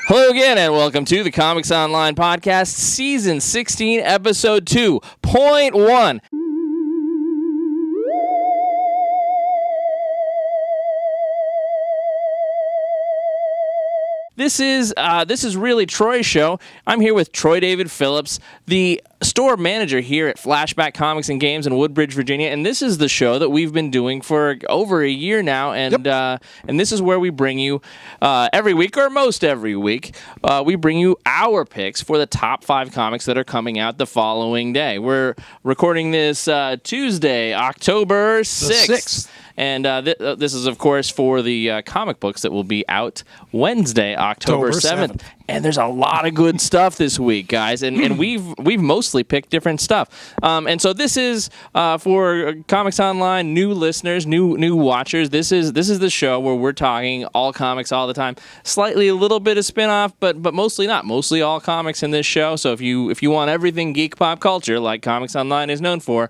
Hello again, and welcome to the Comics Online Podcast, Season 16, Episode 2.1. This is really Troy's show. I'm here with Troy David Phillips, the store manager here at Flashback Comics and Games in Woodbridge, Virginia, and this is the show that we've been doing for over a year now, and and this is where we bring you every week, or most every week, we bring you our picks for the top 5 comics that are coming out the following day. We're recording this Tuesday, October 6th. And this is, of course, for the comic books that will be out Wednesday, October 7th. And there's a lot of good stuff this week, guys. And we've mostly picked different stuff. And so this is for Comics Online, new listeners, new watchers. This is the show where we're talking all comics all the time. Slightly a little bit of spin-off, but mostly not. Mostly all comics in this show. So if you want everything geek pop culture like Comics Online is known for,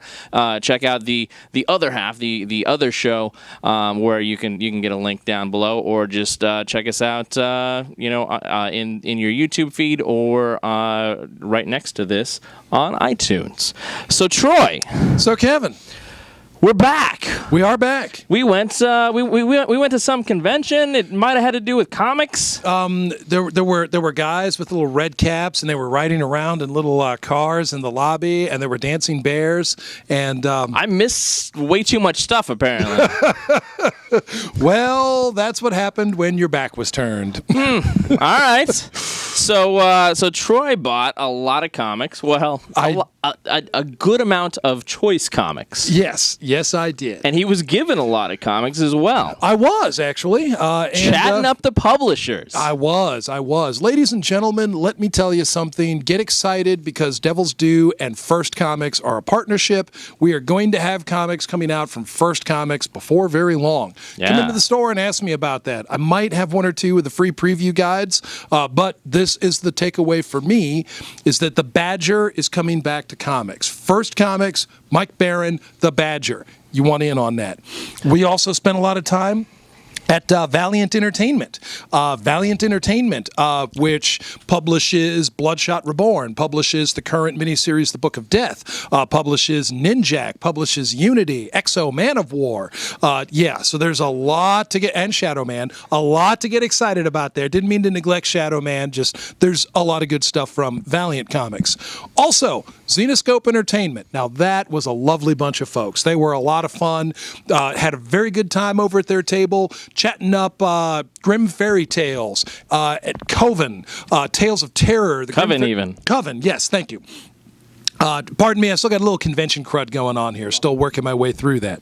check out the other half, the other show. Where you can get a link down below, or just check us out, in your YouTube feed, or right next to this on iTunes. So Troy, so Kevin, we're back. We are back. We went to some convention. It might have had to do with comics. There were guys with little red caps, and they were riding around in little cars in the lobby, and there were dancing bears. And I missed way too much stuff, apparently. Well, that's what happened when your back was turned. All right. So Troy bought a lot of comics. Well, a good amount of choice comics. Yes, I did. And he was given a lot of comics as well. I was, actually. Chatting up the publishers. I was. Ladies and gentlemen, let me tell you something. Get excited, because Devil's Due and First Comics are a partnership. We are going to have comics coming out from First Comics before very long. Yeah. Come into the store and ask me about that. I might have one or two with the free preview guides, but this is the takeaway for me, is that the Badger is coming back to comics. First Comics, Mike Barron, the Badger. You want in on that. We also spent a lot of time at Valiant Entertainment. Which publishes Bloodshot Reborn, publishes the current miniseries The Book of Death, publishes Ninjak, publishes Unity, Exo, Man of War. So there's a lot to get, and Shadow Man, a lot to get excited about there. Didn't mean to neglect Shadow Man, just there's a lot of good stuff from Valiant Comics. Also, Zenescope Entertainment. Now that was a lovely bunch of folks. They were a lot of fun, had a very good time over at their table, chatting up Grim Fairy Tales, at Coven, Tales of Terror. Coven, yes, thank you. Pardon me, I still got a little convention crud going on here. Still working my way through that.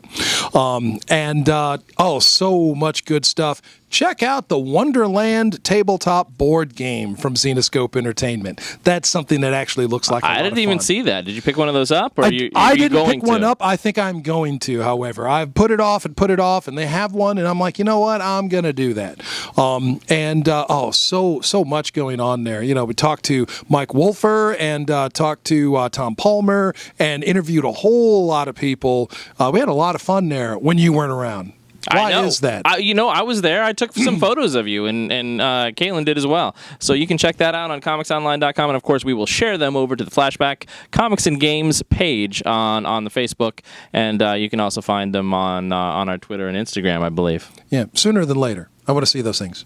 So much good stuff. Check out the Wonderland tabletop board game from Zenescope Entertainment. That's something that actually looks like a lot of fun. I didn't even see that. Did you pick one of those up? Or I didn't pick one up. I think I'm going to, however. I've put it off, and they have one, and I'm like, you know what? I'm going to do that. So much going on there. We talked to Mike Wolfer and talked to Tom Palmer and interviewed a whole lot of people. We had a lot of fun there when you weren't around. Why is that? I was there. I took some photos of you, and Caitlin did as well. So you can check that out on ComicsOnline.com, and of course we will share them over to the Flashback Comics and Games page on the Facebook, and you can also find them on our Twitter and Instagram, I believe. Yeah, sooner than later. I want to see those things.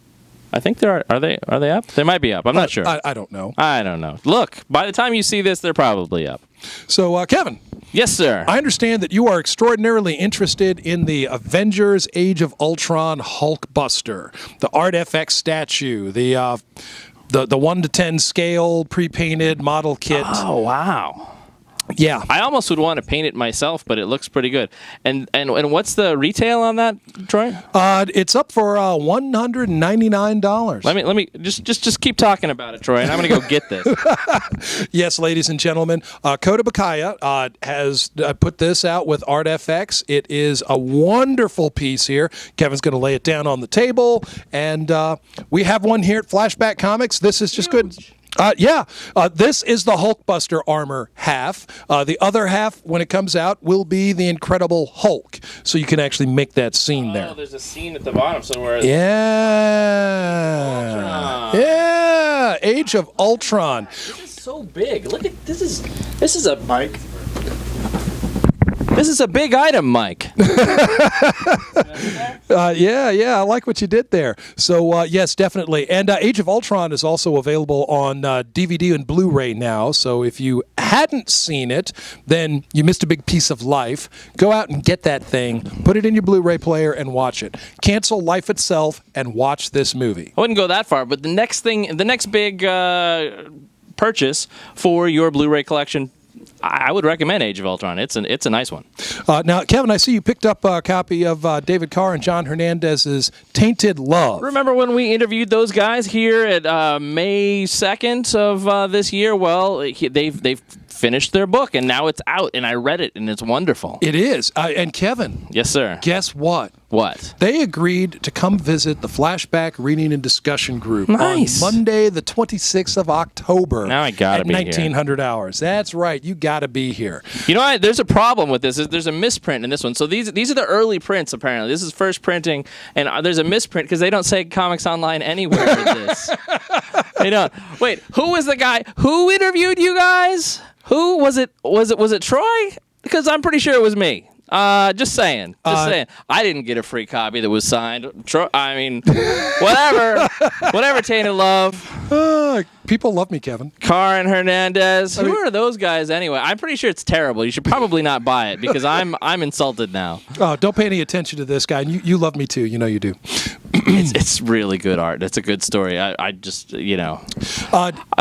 I think are they up? They might be up. I'm not sure. I don't know. I don't know. Look, by the time you see this, they're probably up. So, Kevin. Yes, sir. I understand that you are extraordinarily interested in the Avengers Age of Ultron Hulkbuster, the Art FX statue, the 1:10 scale pre-painted model kit. Oh, wow. Yeah. I almost would want to paint it myself, but it looks pretty good. And what's the retail on that, Troy? It's up for $199. Let me just keep talking about it, Troy, and I'm going to go get this. Yes, ladies and gentlemen, Kota Bakaya has put this out with Art FX. It is a wonderful piece here. Kevin's going to lay it down on the table, and we have one here at Flashback Comics. This is just good. This is the Hulkbuster armor half. The other half, when it comes out, will be the Incredible Hulk. So you can actually make that scene there. Oh, there's a scene at the bottom somewhere. Yeah. Yeah. Age of Ultron. This is so big. Look at this is a Mike. This is a big item, Mike. Yeah, I like what you did there. So, yes, definitely. And Age of Ultron is also available on DVD and Blu-ray now. So if you hadn't seen it, then you missed a big piece of life. Go out and get that thing, put it in your Blu-ray player, and watch it. Cancel life itself and watch this movie. I wouldn't go that far, but the next big purchase for your Blu-ray collection, I would recommend Age of Ultron. It's a nice one. Now, Kevin, I see you picked up a copy of David Carr and John Hernandez's Tainted Love. Remember when we interviewed those guys here at May 2nd of this year? Well, they've finished their book, and now it's out, and I read it, and it's wonderful. It is. And Kevin. Yes, sir. Guess what? What? They agreed to come visit the Flashback Reading and Discussion Group nice. on Monday, the 26th of October. Now I gotta be here. At 1900 hours. That's right. You got to be here. You know, there's a problem with this. There's a misprint in this one. So these are the early prints, apparently. This is first printing, and there's a misprint because they don't say Comics Online anywhere in this. They don't. Wait, who was the guy? Who interviewed you guys? Who was it? Was it Troy? Because I'm pretty sure it was me. Just saying. I didn't get a free copy that was signed. Whatever. Tainted Love. People love me, Kevin. Carr and Hernandez. Who are those guys anyway? I'm pretty sure it's terrible. You should probably not buy it because I'm insulted now. Oh, don't pay any attention to this guy. You love me too. You know you do. It's really good art. It's a good story. I just a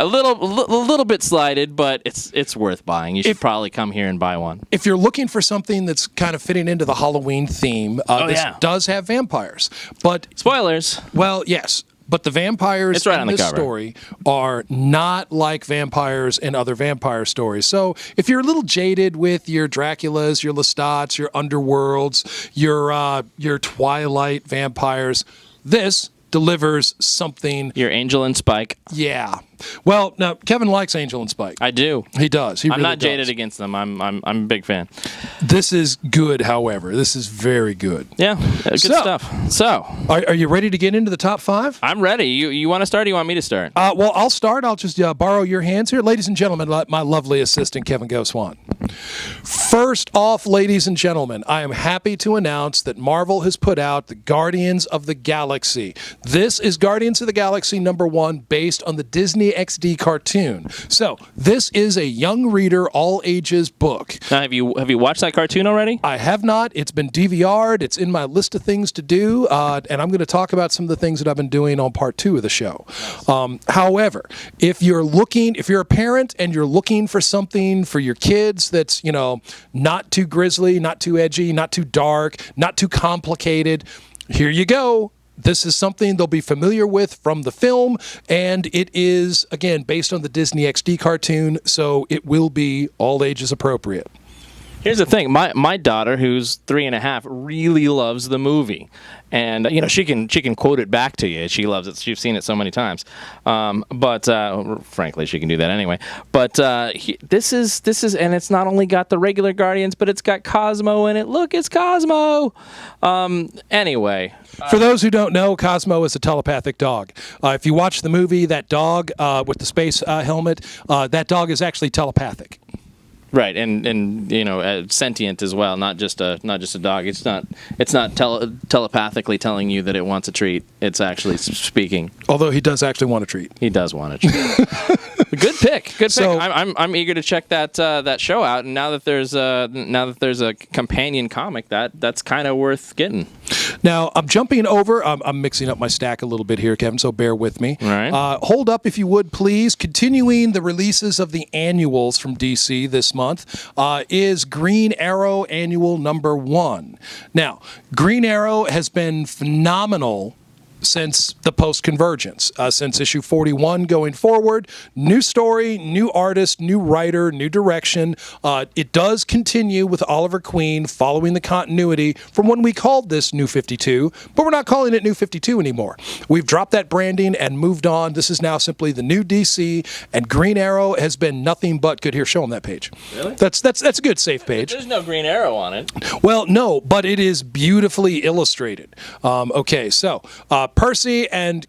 little bit slighted, but it's worth buying. You should probably come here and buy one. If you're looking for something that's kind of fitting into the Halloween theme, this does have vampires. But spoilers. Well, yes. But the vampires in this story are not like vampires in other vampire stories. So if you're a little jaded with your Draculas, your Lestats, your Underworlds, your Twilight vampires, this delivers something. Your Angel and Spike. Yeah. Well, now Kevin likes Angel and Spike. I do. He does. I'm not jaded against them. I'm a big fan. This is good, however. This is very good. Yeah, good stuff. So, are you ready to get into the top 5? I'm ready. You want to start or you want me to start? Well, I'll start. I'll just borrow your hands here. Ladies and gentlemen, my lovely assistant, Kevin Gaussoin. First off, ladies and gentlemen, I am happy to announce that Marvel has put out the Guardians of the Galaxy. This is Guardians of the Galaxy #1 based on the Disney XD cartoon. So this is a young reader, all ages book. Now, have you watched that cartoon already? I have not. It's been DVR'd. It's in my list of things to do, and I'm going to talk about some of the things that I've been doing on part 2 of the show. However, if you're a parent and you're looking for something for your kids that's not too grisly, not too edgy, not too dark, not too complicated, here you go. This is something they'll be familiar with from the film, and it is, again, based on the Disney XD cartoon, so it will be all ages appropriate. Here's the thing. My daughter, who's 3.5, really loves the movie. And she can quote it back to you. She loves it. She's seen it so many times. But frankly, she can do that anyway. But this is, and it's not only got the regular Guardians, but it's got Cosmo in it. Look, it's Cosmo. Anyway. For those who don't know, Cosmo is a telepathic dog. If you watch the movie, that dog with the space helmet, that dog is actually telepathic. Right, and sentient as well, not just a dog. It's not telepathically telling you that it wants a treat. It's actually speaking. Although he does actually want a treat. He does want a treat. Good pick. I'm eager to check that show out. And now that there's a companion comic, that's kind of worth getting. Now I'm jumping over. I'm mixing up my stack a little bit here, Kevin. So bear with me. All right. Hold up, if you would, please. Continuing the releases of the annuals from DC this month is Green Arrow Annual #1. Now, Green Arrow has been phenomenal since the post-convergence, since issue 41 going forward. New story, new artist, new writer, new direction. It does continue with Oliver Queen following the continuity from when we called this New 52, but we're not calling it New 52 anymore. We've dropped that branding and moved on. This is now simply the new DC, and Green Arrow has been nothing but good. Here, show them that page. Really? That's a good, safe page. There's no Green Arrow on it. Well, no, but it is beautifully illustrated. Okay, so Percy and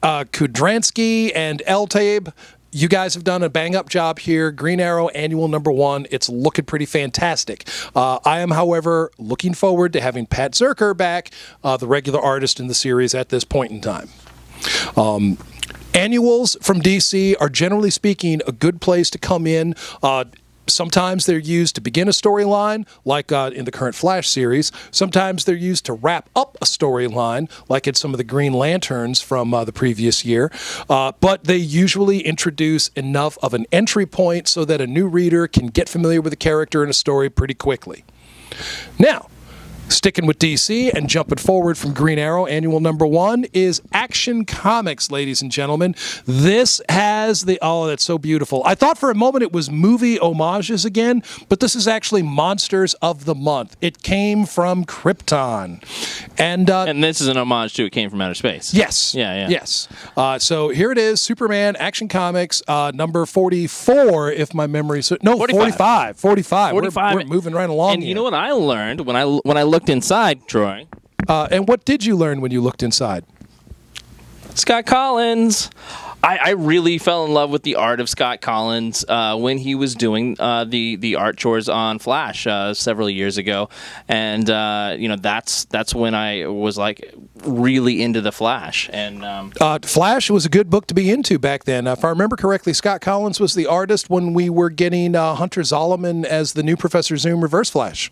Kudransky and Eltabe. You guys have done a bang-up job here. Green Arrow Annual #1. It's looking pretty fantastic. I am, however, looking forward to having Pat Zerker back, the regular artist in the series at this point in time. Annuals from DC are, generally speaking, a good place to come in. Sometimes they're used to begin a storyline, like in the current Flash series. Sometimes they're used to wrap up a storyline, like in some of the Green Lanterns from the previous year. But they usually introduce enough of an entry point so that a new reader can get familiar with the character and a story pretty quickly. Now, sticking with DC and jumping forward from Green Arrow Annual #1 is Action Comics, ladies and gentlemen. This has the, oh, that's so beautiful. I thought for a moment it was movie homages again, but this is actually Monsters of the Month. It came from Krypton. And this is an homage to It Came from Outer Space. Yes. Yeah. Yes. So here it is, Superman Action Comics, number 44, if my memory... No, 45. 45. We're moving right along And here. you know what I learned when I looked inside, Troy? And what did you learn when you looked inside? Scott Collins. I really fell in love with the art of Scott Collins when he was doing the art chores on Flash several years ago, and that's when I was like really into the Flash. And Flash was a good book to be into back then. If I remember correctly, Scott Collins was the artist when we were getting Hunter Zolomon as the new Professor Zoom Reverse Flash.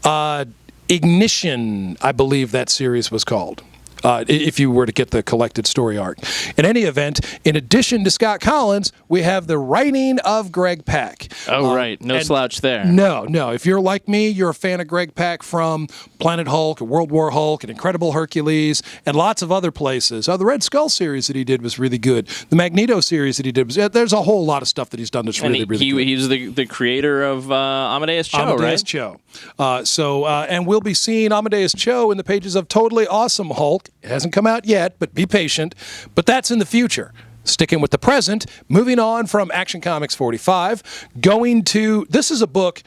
Yep. Ignition, I believe that series was called. If you were to get the collected story arc. In any event, in addition to Scott Collins, we have the writing of Greg Pak. Oh, right. No slouch there. No. If you're like me, you're a fan of Greg Pak from Planet Hulk, World War Hulk, and Incredible Hercules, and lots of other places. The Red Skull series that he did was really good. The Magneto series that he did was... there's a whole lot of stuff that he's done that's really good. He's the creator of Amadeus Cho, Amadeus Cho. And we'll be seeing Amadeus Cho in the pages of Totally Awesome Hulk. It hasn't come out yet, but be patient. But that's in the future. Sticking with the present, moving on from Action Comics 45, going to... This is a book...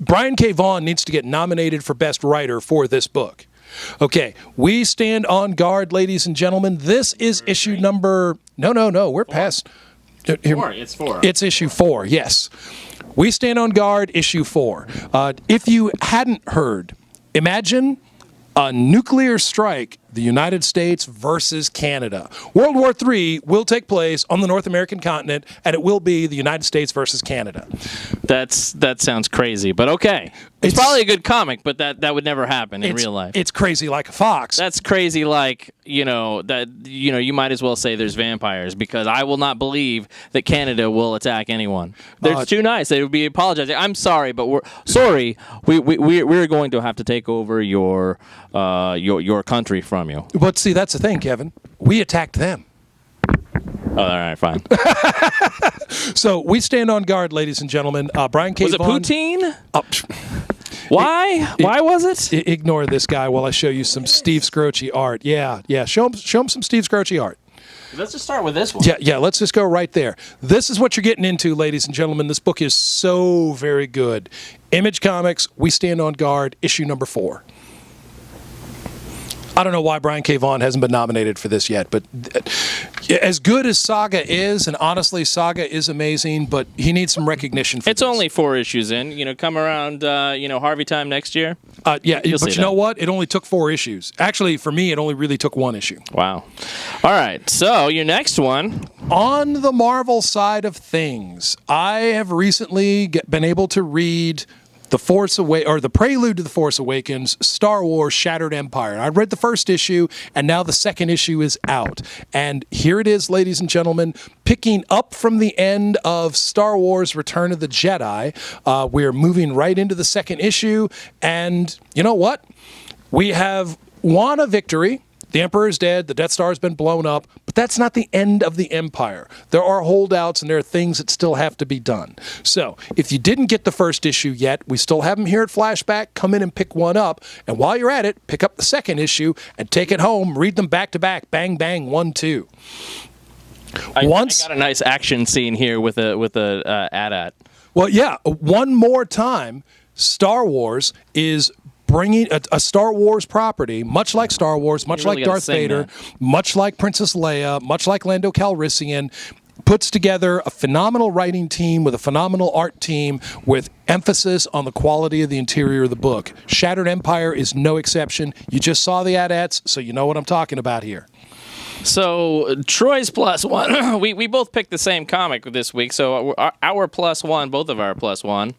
Brian K. Vaughan needs to get nominated for Best Writer for this book. Okay, we stand on guard, ladies and gentlemen. This is issue number... No, we're past... It's 4. It's issue 4, yes. We stand on guard, issue 4. If you hadn't heard, imagine a nuclear strike, the United States versus Canada. World War III will take place on the North American continent, and it will be the United States versus Canada. That sounds crazy, but okay. It's probably a good comic, but that would never happen in real life. It's crazy like a fox. That's crazy like, you might as well say there's vampires, because I will not believe that Canada will attack anyone. They're too nice. They would be apologizing. I'm sorry, but we're going to have to take over your country from you. But see, that's the thing, Kevin. We attacked them. Oh, all right, fine. So we stand on guard, ladies and gentlemen. Brian K. Was it Vaughan, poutine? Why? Why was it? Ignore this guy while I show you some Steve Scroce art. Yeah. Show him some Steve Scroce art. Let's just start with this one. Yeah, let's just go right there. This is what you're getting into, ladies and gentlemen. This book is so very good. Image Comics, We Stand on Guard, issue number 4. I don't know why Brian K. Vaughan hasn't been nominated for this yet, but as good as Saga is, and honestly, Saga is amazing, but he needs some recognition for It's this. only 4 issues in. Come around, Harvey time next year. But you know what? It only took 4 issues. Actually, for me, it only really took 1 issue. Wow. All right, so your next one. On the Marvel side of things, I have recently been able to read the prelude to The Force Awakens, Star Wars Shattered Empire. And I read the first issue, and now the second issue is out. And here it is, ladies and gentlemen, picking up from the end of Star Wars Return of the Jedi. We're moving right into the second issue, and you know what? We have won a victory. The Emperor is dead, the Death Star has been blown up, but that's not the end of the Empire. There are holdouts and there are things that still have to be done. So, if you didn't get the first issue yet, we still have them here at Flashback. Come in and pick one up, and while you're at it, pick up the second issue and take it home, read them back to back, bang, bang, 1, 2. I got a nice action scene here with a AT-AT. Well, yeah, one more time, Star Wars is bringing a Star Wars property, much like Star Wars, much really like Darth Vader, that. much like Princess Leia, much like Lando Calrissian, puts together a phenomenal writing team with a phenomenal art team with emphasis on the quality of the interior of the book. Shattered Empire is no exception. You just saw the AT-ATs, so you know what I'm talking about here. So Troy's plus one. we both picked the same comic this week. So our plus one, both of our plus one,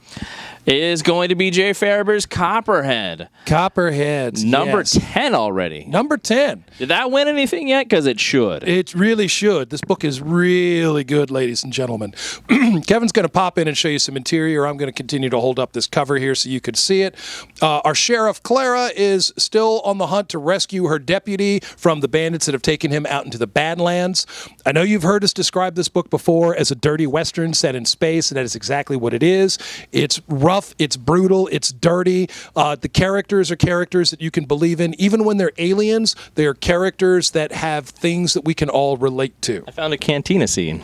is going to be Jay Farber's Copperhead. Copperheads, Number yes. 10 already. Number 10. Did that win anything yet? Because it should. It really should. This book is really good, ladies and gentlemen. Kevin's going to pop in and show you some interior. I'm going to continue to hold up this cover here so you could see it. Our sheriff, Clara, is still on the hunt to rescue her deputy from the bandits that have taken him out into the Badlands. I know you've heard us describe this book before as a dirty Western set in space, and that is exactly what it is. It's rough, it's brutal, it's dirty. The characters are characters that you can believe in. Even when they're aliens, they are characters that have things that we can all relate to. I found a cantina scene.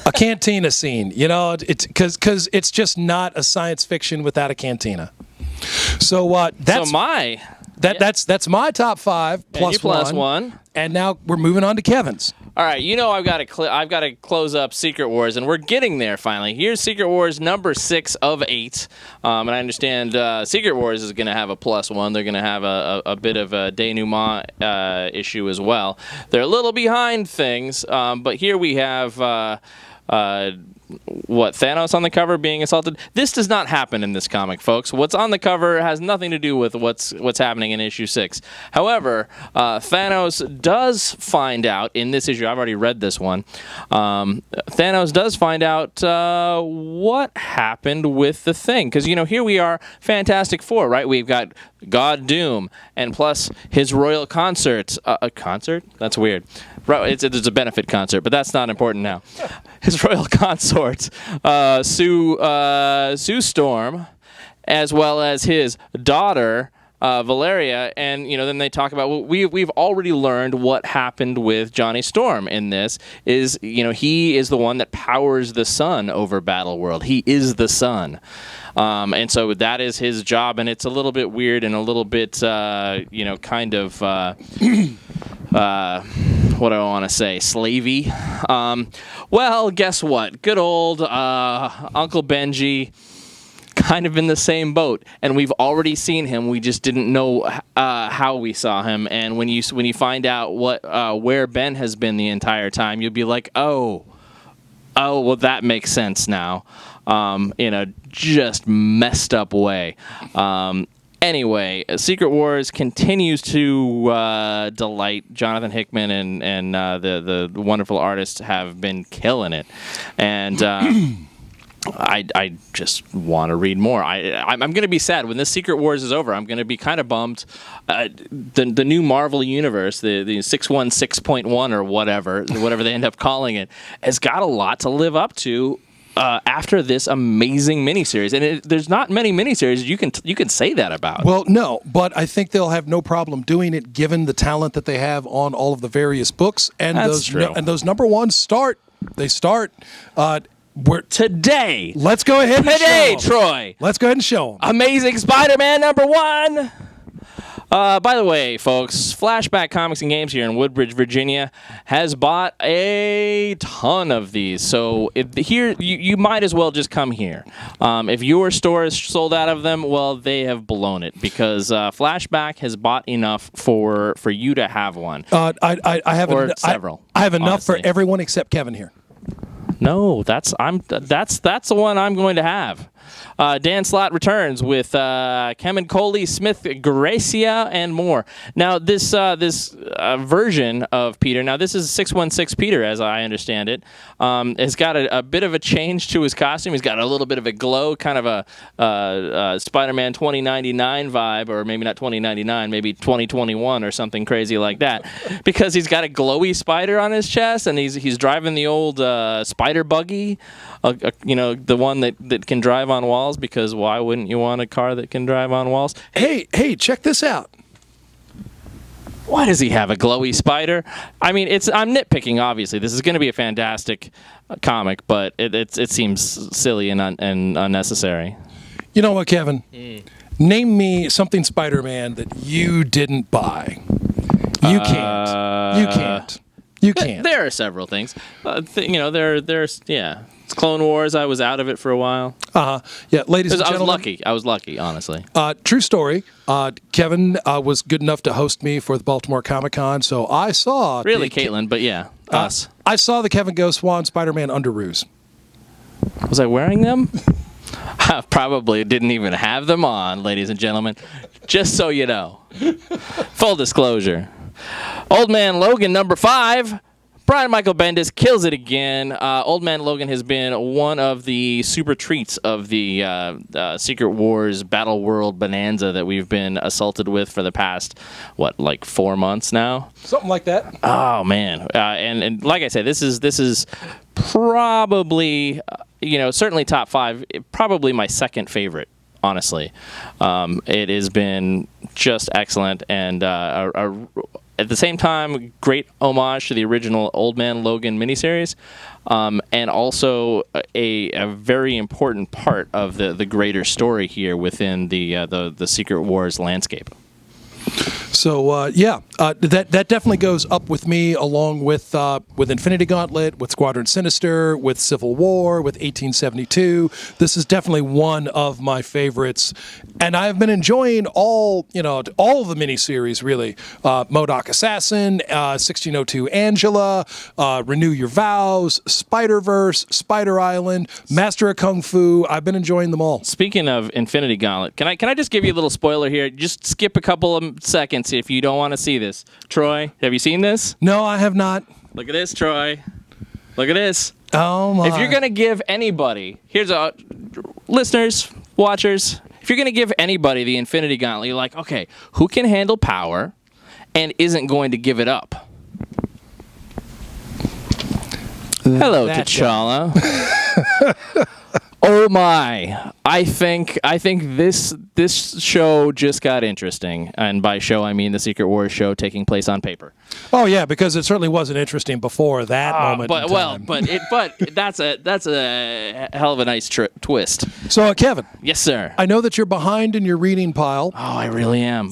A cantina scene, you know, it's because it's just not a science fiction without a cantina. So that's that's my top 5 plus, and you plus one. And now we're moving on to Kevin's. All right, you know I've got to close up Secret Wars, and we're getting there finally. Here's Secret Wars number 6 of 8, and I understand Secret Wars is going to have a plus one. They're going to have a bit of a denouement issue as well. They're a little behind things, but here we have Thanos on the cover being assaulted. This does not happen in this comic, folks. What's on the cover has nothing to do with what's happening in issue 6. However, Thanos does find out in this issue. I've already read this one. Thanos does find out what happened with the Thing, because here we are, Fantastic Four, right? We've got God Doom, and plus his royal consort. A concert? That's weird. It's a benefit concert, but that's not important now. His royal consort, Sue Storm, as well as his daughter, Valeria, and then they talk about we've already learned what happened with Johnny Storm in this. Is he is the one that powers the sun over Battleworld. He is the sun. And so that is his job, and it's a little bit weird and a little bit, kind of, what do I want to say, slavey. Well, guess what? Good old Uncle Benji, kind of in the same boat, and we've already seen him. We just didn't know how we saw him, and when you find out where Ben has been the entire time, you'll be like, oh, well, that makes sense now. In a just messed up way. Anyway, Secret Wars continues to delight. Jonathan Hickman and the wonderful artists have been killing it, and I just want to read more. I'm going to be sad when this Secret Wars is over. I'm going to be kind of bummed. The new Marvel universe, the 616.1 or whatever they end up calling it, has got a lot to live up to. After this amazing miniseries, and there's not many miniseries you can say that about. Well, no, but I think they'll have no problem doing it given the talent that they have on all of the various books, and That's true. And those number ones start. They start. Today. Let's go ahead and show 'em. Troy. Let's go ahead and show them. Amazing Spider-Man number 1. By the way, folks, Flashback Comics and Games here in Woodbridge, Virginia, has bought a ton of these. So here, you might as well just come here. If your store is sold out of them, well, they have blown it, because Flashback has bought enough for you to have one. I have several. I have enough honestly. for everyone except Kevin here. No, that's the one I'm going to have. Dan Slott returns with Kemen Coley, Smith, Gracia, and more. Now, this version of Peter, now this is 616 Peter, as I understand it, has got a bit of a change to his costume. He's got a little bit of a glow, kind of a Spider-Man 2099 vibe, or maybe not 2099, maybe 2021 or something crazy like that, because he's got a glowy spider on his chest, and he's driving the old spider buggy, the one that can drive on walls, because why wouldn't you want a car that can drive on walls? Hey, check this out. Why does he have a glowy spider? I mean, I'm nitpicking, obviously. This is going to be a fantastic comic, but it seems silly and unnecessary. You know what, Kevin? Name me something Spider-Man that you didn't buy. You can't. You can't. You can't. There are several things. There's It's Clone Wars. I was out of it for a while. Yeah, ladies and gentlemen. I was lucky, honestly. True story. Kevin was good enough to host me for the Baltimore Comic-Con, so I saw... Really, Caitlin, but yeah, us. I saw the Kevin Gaussoin Spider-Man underoos. Was I wearing them? I probably didn't even have them on, ladies and gentlemen. Just so you know. Full disclosure. Old Man Logan, number 5. Brian Michael Bendis kills it again. Old Man Logan has been one of the super treats of the Secret Wars Battle World bonanza that we've been assaulted with for the past, 4 months now? Something like that. Oh, man. And like I said, this is probably, certainly top 5, probably my second favorite, honestly. It has been just excellent and at the same time, great homage to the original Old Man Logan miniseries, and also a very important part of the greater story here within the Secret Wars landscape. So that definitely goes up with me, along with Infinity Gauntlet, with Squadron Sinister, with Civil War, with 1872. This is definitely one of my favorites, and I've been enjoying all of the miniseries really. MODOK Assassin, 1602 Angela, Renew Your Vows, Spider-Verse, Spider Island, Master of Kung Fu. I've been enjoying them all. Speaking of Infinity Gauntlet, can I just give you a little spoiler here? Just skip a couple of seconds if you don't want to see this. Troy, have you seen this? No, I have not. Look at this, Troy. Look at this. Oh my. If you're going to give anybody, listeners, watchers, if you're going to give anybody the Infinity Gauntlet, you're like, okay, who can handle power and isn't going to give it up? Hello, T'Challa. Oh my! I think this show just got interesting, and by show I mean the Secret Wars show taking place on paper. Oh yeah, because it certainly wasn't interesting before that moment. But that's a hell of a nice twist. So Kevin, yes sir. I know that you're behind in your reading pile. Oh, I really am.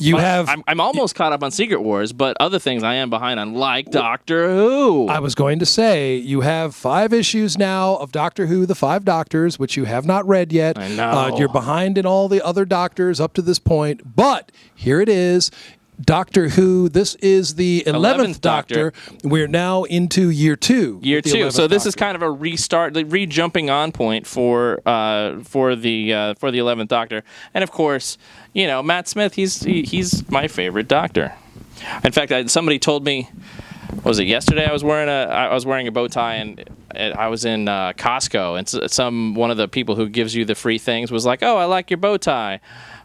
I'm almost caught up on Secret Wars, but other things I am behind on, like Doctor Who. I was going to say you have 5 issues now of Doctor Who: The 5 Doctors, which you have not read yet. I know. You're behind in all the other Doctors up to this point, but here it is. Doctor Who, this is the 11th Doctor. We're now into year 2. Year 2. So this is kind of a restart, the re-jumping on point for the 11th Doctor. And of course, Matt Smith, he's my favorite Doctor. In fact, somebody told me, was it yesterday? I was wearing a bow tie, and I was in Costco, and one of the people who gives you the free things was like, "Oh, I like your bow tie.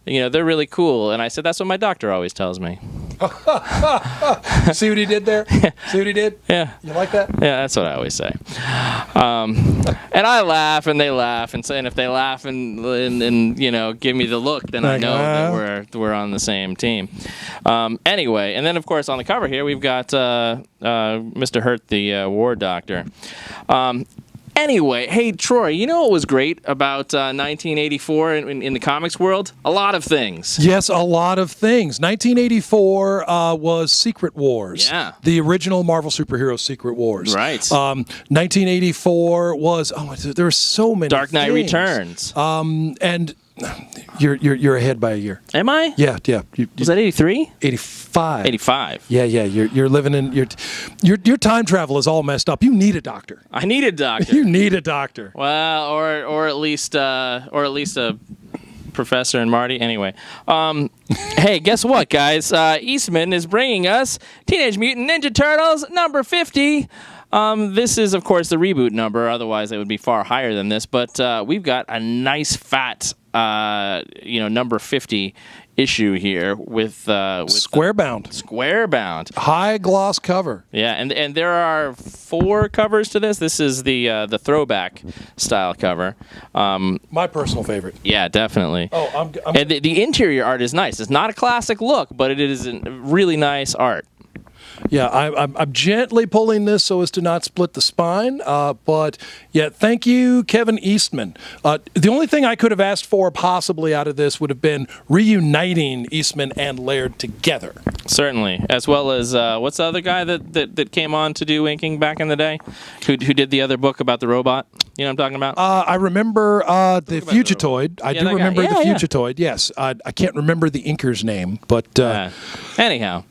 They're really cool." And I said, "That's what my doctor always tells me." See what he did there? See what he did? Yeah. You like that? Yeah, that's what I always say. And I laugh, and they laugh, and if they laugh and give me the look, then I know that we're on the same team. Anyway, and then of course on the cover here we've got Mr. Hurt, the War Doctor. Anyway, hey, Troy, you know what was great about 1984 in the comics world? A lot of things. Yes, a lot of things. 1984 was Secret Wars. Yeah. The original Marvel superhero Secret Wars. Right. 1984 was, there were so many Dark Knight things. Returns. And you're ahead by a year. Am I? Yeah. Was that 83? 85. 85. Yeah. You're living in your time travel is all messed up. You need a doctor. I need a doctor. You need a doctor. Well, or at least a Professor and Marty. Anyway, hey, guess what, guys? Eastman is bringing us Teenage Mutant Ninja Turtles number 50. This is, of course, the reboot number. Otherwise, it would be far higher than this. But we've got a nice fat, number 50 issue here with square bound. Square bound. High gloss cover. Yeah, and there are 4 covers to this. This is the throwback style cover. My personal favorite. Yeah, definitely. Oh, and the interior art is nice. It's not a classic look, but it is really nice art. I'm gently pulling this so as to not split the spine. But yeah, thank you, Kevin Eastman. The only thing I could have asked for possibly out of this would have been reuniting Eastman and Laird together. Certainly, as well as what's the other guy that came on to do inking back in the day, who did the other book about the robot? You know what I'm talking about? I remember the Fugitoid. I do remember the Fugitoid. Yes, I can't remember the inker's name, but anyhow,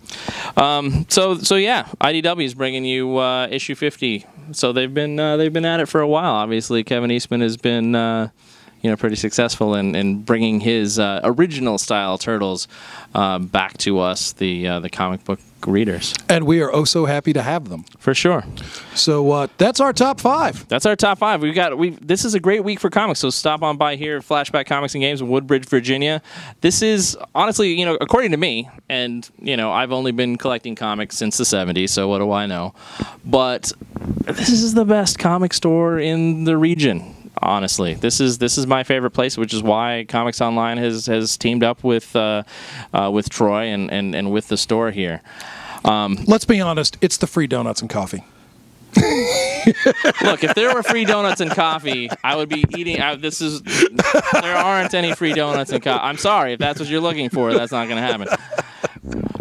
so yeah, IDW is bringing you issue 50. So they've been at it for a while. Obviously, Kevin Eastman has been pretty successful in bringing his original style Turtles back to us, the comic book readers. And we are so happy to have them. For sure. So that's our top 5. That's our top 5. This is a great week for comics, so stop on by here at Flashback Comics and Games in Woodbridge, Virginia. This is, honestly, according to me, and, I've only been collecting comics since the 70s, so what do I know? But this is the best comic store in the region. Honestly, this is my favorite place, which is why ComicsOnline has teamed up with Troy and with the store here. Let's be honest, it's the free donuts and coffee. Look, if there were free donuts and coffee, I would be eating. There aren't any free donuts and coffee. I'm sorry if that's what you're looking for. That's not going to happen.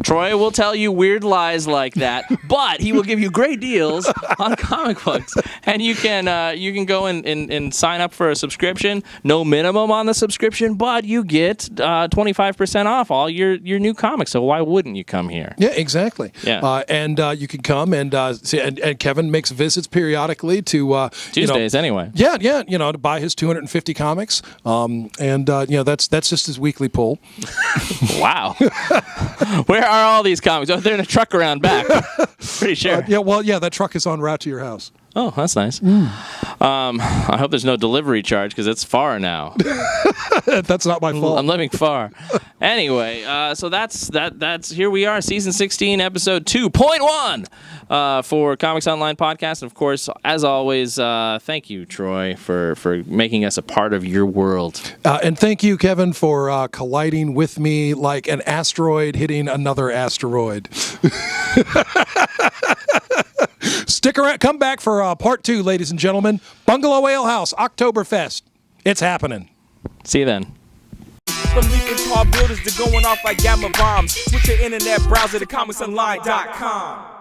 Troy will tell you weird lies like that, but he will give you great deals on comic books. And you can go and sign up for a subscription. No minimum on the subscription, but you get 25% off all your new comics. So why wouldn't you come here? Yeah, exactly. Yeah. And you can come and see, and Kevin makes visits periodically to Tuesdays anyway. Yeah, to buy his 250 comics. That's just his weekly pull. Wow. Where are all these comics? Oh, they're in a truck around back. Pretty sure. That truck is en route to your house. Oh, that's nice. I hope there's no delivery charge because it's far now. That's not my fault. I'm living far. Anyway, so that's here we are, season 16, episode 2.1 for ComicsOnline podcast. And of course, as always, thank you, Troy, for making us a part of your world. And thank you, Kevin, for colliding with me like an asteroid hitting another asteroid. Stick around. Come back for part 2, ladies and gentlemen. Bungalow Ale House, Oktoberfest. It's happening. See you then. From leaping tall buildings to going off like gamma bombs. Switch your internet browser to ComicsOnline.com.